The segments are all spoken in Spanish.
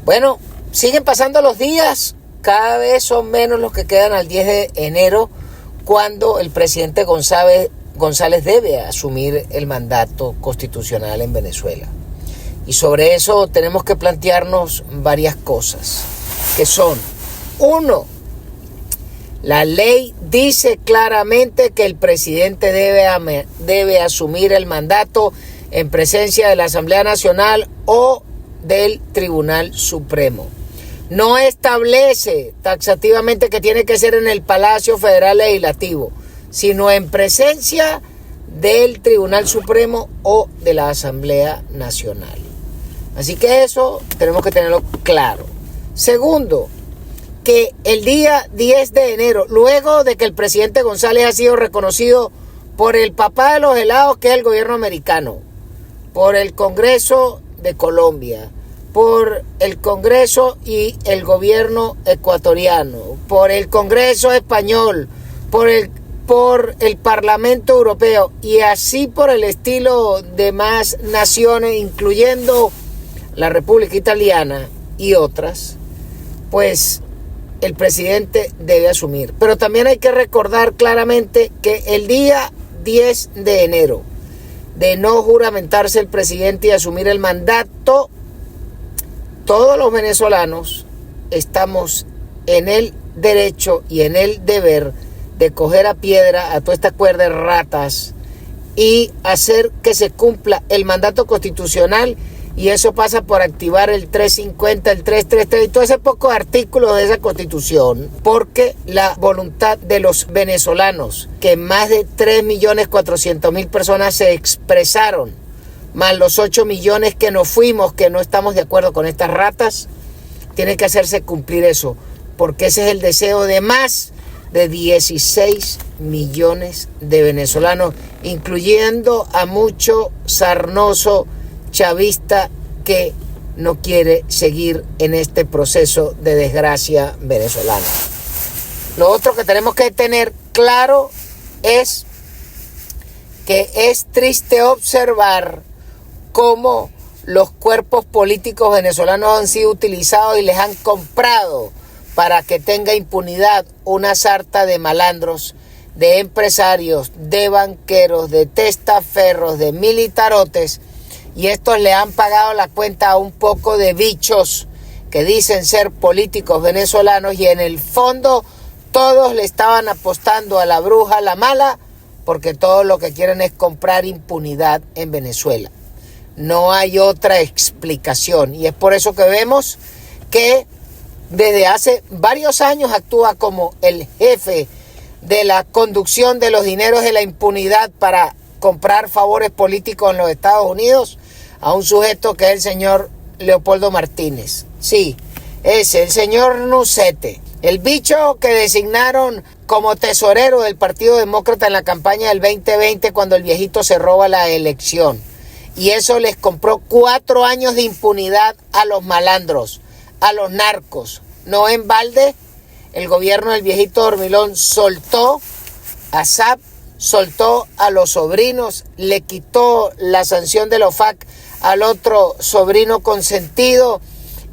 Bueno, siguen pasando los días, cada vez son menos los que quedan al 10 de enero, cuando el presidente González debe asumir el mandato constitucional en Venezuela. Y sobre eso tenemos que plantearnos varias cosas, que son: uno, la ley dice claramente que el presidente debe asumir el mandato en presencia de la Asamblea Nacional o del Tribunal Supremo. No establece taxativamente que tiene que ser en el Palacio Federal Legislativo, sino en presencia del Tribunal Supremo o de la Asamblea Nacional. Así que eso tenemos que tenerlo claro. Segundo, que el día 10 de enero, luego de que el presidente González ha sido reconocido por el papá de los helados, que es el gobierno americano, por el Congreso de Colombia, por el Congreso y el gobierno ecuatoriano, por el Congreso español, por el Parlamento Europeo y así por el estilo de más naciones, incluyendo la República Italiana y otras, pues el presidente debe asumir. Pero también hay que recordar claramente que el día 10 de enero, de no juramentarse el presidente y asumir el mandato, todos los venezolanos estamos en el derecho y en el deber de coger a piedra a toda esta cuerda de ratas y hacer que se cumpla el mandato constitucional. Y eso pasa por activar el 350, el 333 y todo ese poco artículos de esa constitución, porque la voluntad de los venezolanos, que más de 3.400.000 personas se expresaron, más los 8 millones que nos fuimos, que no estamos de acuerdo con estas ratas, tiene que hacerse cumplir eso, porque ese es el deseo de más de 16 millones de venezolanos, incluyendo a mucho sarnoso chavista que no quiere seguir en este proceso de desgracia venezolana. Lo otro que tenemos que tener claro es que es triste observar cómo los cuerpos políticos venezolanos han sido utilizados y les han comprado para que tenga impunidad una sarta de malandros, de empresarios, de banqueros, de testaferros, de militarotes. Y estos le han pagado la cuenta a un poco de bichos que dicen ser políticos venezolanos y en el fondo todos le estaban apostando a la bruja, a la mala, porque todo lo que quieren es comprar impunidad en Venezuela. No hay otra explicación y es por eso que vemos que desde hace varios años actúa como el jefe de la conducción de los dineros de la impunidad para comprar favores políticos en los Estados Unidos a un sujeto que es el señor Leopoldo Martínez. Sí, ese, el señor Nucete, el bicho que designaron como tesorero del Partido Demócrata en la campaña del 2020 cuando el viejito se roba la elección. Y eso les compró 4 años de impunidad a los malandros, a los narcos. No en balde, el gobierno del viejito dormilón soltó a SAP, soltó a los sobrinos, le quitó la sanción de la OFAC al otro sobrino consentido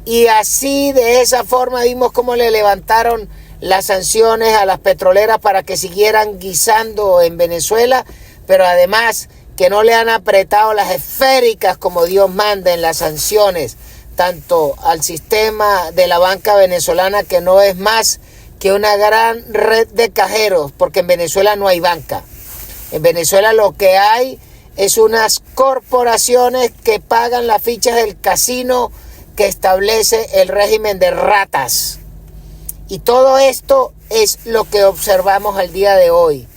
y así de esa forma vimos cómo le levantaron las sanciones a las petroleras para que siguieran guisando en Venezuela, pero además que no le han apretado las esféricas como Dios manda en las sanciones, tanto al sistema de la banca venezolana, que no es más que una gran red de cajeros, porque en Venezuela no hay banca. En Venezuela lo que hay es unas corporaciones que pagan las fichas del casino que establece el régimen de ratas. Y todo esto es lo que observamos al día de hoy.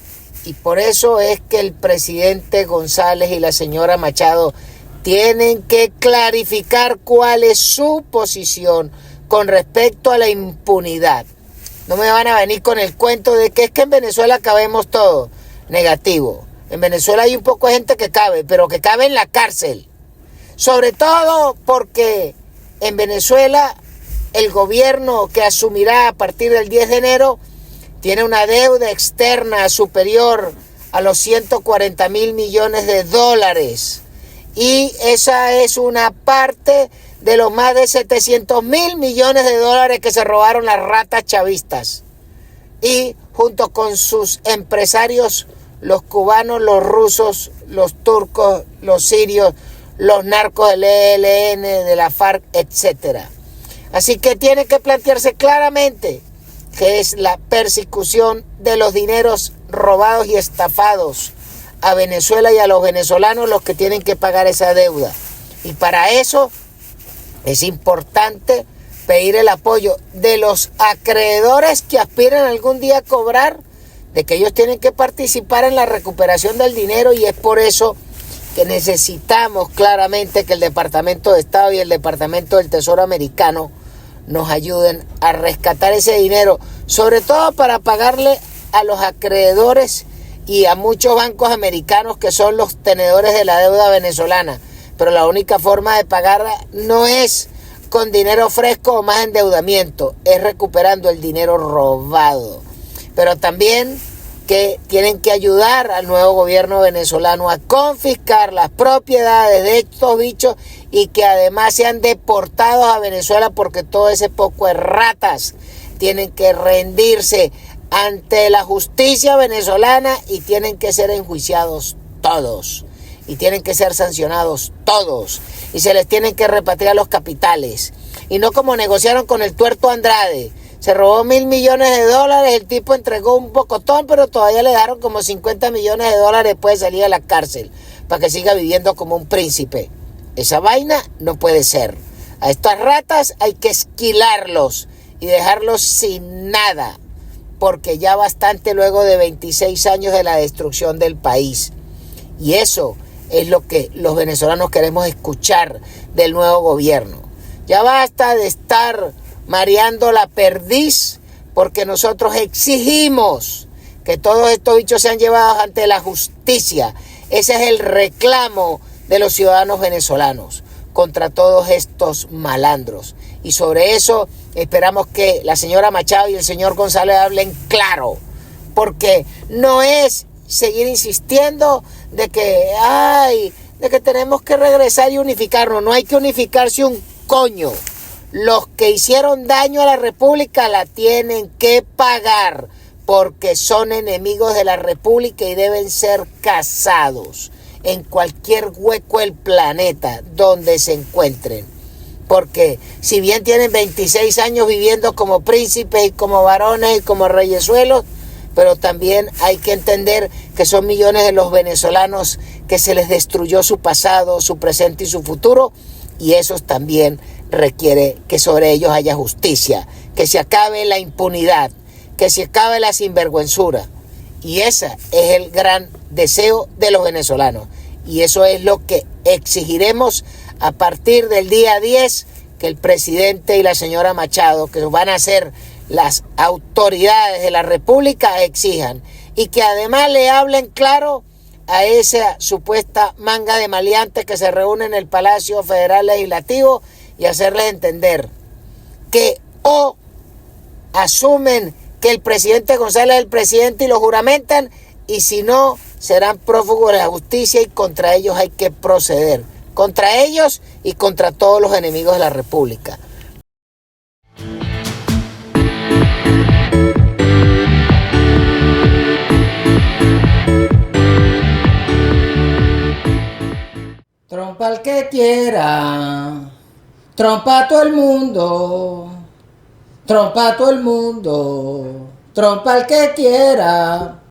Y por eso es que el presidente González y la señora Machado tienen que clarificar cuál es su posición con respecto a la impunidad. No me van a venir con el cuento de que es que en Venezuela cabemos todo. Negativo. En Venezuela hay un poco de gente que cabe, pero que cabe en la cárcel. Sobre todo porque en Venezuela el gobierno que asumirá a partir del 10 de enero tiene una deuda externa superior a los 140.000 millones de dólares. Y esa es una parte de los más de 700.000 millones de dólares que se robaron las ratas chavistas. Y junto con sus empresarios, los cubanos, los rusos, los turcos, los sirios, los narcos del ELN, de la FARC, etc. Así que tiene que plantearse claramente que es la persecución de los dineros robados y estafados a Venezuela y a los venezolanos los que tienen que pagar esa deuda. Y para eso es importante pedir el apoyo de los acreedores que aspiran algún día a cobrar, de que ellos tienen que participar en la recuperación del dinero, y es por eso que necesitamos claramente que el Departamento de Estado y el Departamento del Tesoro americano nos ayuden a rescatar ese dinero, sobre todo para pagarle a los acreedores y a muchos bancos americanos que son los tenedores de la deuda venezolana. Pero la única forma de pagarla no es con dinero fresco o más endeudamiento, es recuperando el dinero robado. Pero también que tienen que ayudar al nuevo gobierno venezolano a confiscar las propiedades de estos bichos y que además sean deportados a Venezuela, porque todo ese poco de ratas tienen que rendirse ante la justicia venezolana y tienen que ser enjuiciados todos. Y tienen que ser sancionados todos. Y se les tienen que repatriar los capitales. Y no como negociaron con el tuerto Andrade. Se robó 1.000 millones de dólares. El tipo entregó un pocotón, pero todavía le dejaron como 50 millones de dólares después de salir de la cárcel. Para que siga viviendo como un príncipe. Esa vaina no puede ser. A estas ratas hay que esquilarlos y dejarlos sin nada. Porque ya bastante luego de 26 años de la destrucción del país. Y eso es lo que los venezolanos queremos escuchar del nuevo gobierno. Ya basta de estar mareando la perdiz, porque nosotros exigimos que todos estos bichos sean llevados ante la justicia. Ese es el reclamo de los ciudadanos venezolanos contra todos estos malandros. Y sobre eso esperamos que la señora Machado y el señor González hablen claro, porque no es seguir insistiendo de que tenemos que regresar y unificarnos. No hay que unificarse un coño. Los que hicieron daño a la República la tienen que pagar, porque son enemigos de la República y deben ser cazados en cualquier hueco del planeta donde se encuentren. Porque si bien tienen 26 años viviendo como príncipes y como varones y como reyesuelos, pero también hay que entender que son millones de los venezolanos que se les destruyó su pasado, su presente y su futuro, y eso también requiere que sobre ellos haya justicia, que se acabe la impunidad, que se acabe la sinvergüenzura. Y ese es el gran deseo de los venezolanos. Y eso es lo que exigiremos a partir del día 10, que el presidente y la señora Machado, que van a ser las autoridades de la República, exijan. Y que además le hablen claro a esa supuesta manga de maleantes que se reúne en el Palacio Federal Legislativo, y hacerles entender que o asumen que el presidente González es el presidente y lo juramentan, y si no, serán prófugos de la justicia, y contra ellos hay que proceder. Contra ellos y contra todos los enemigos de la República. Trompa al que quiera, trompa a todo el mundo, trompa a todo el mundo, trompa al que quiera.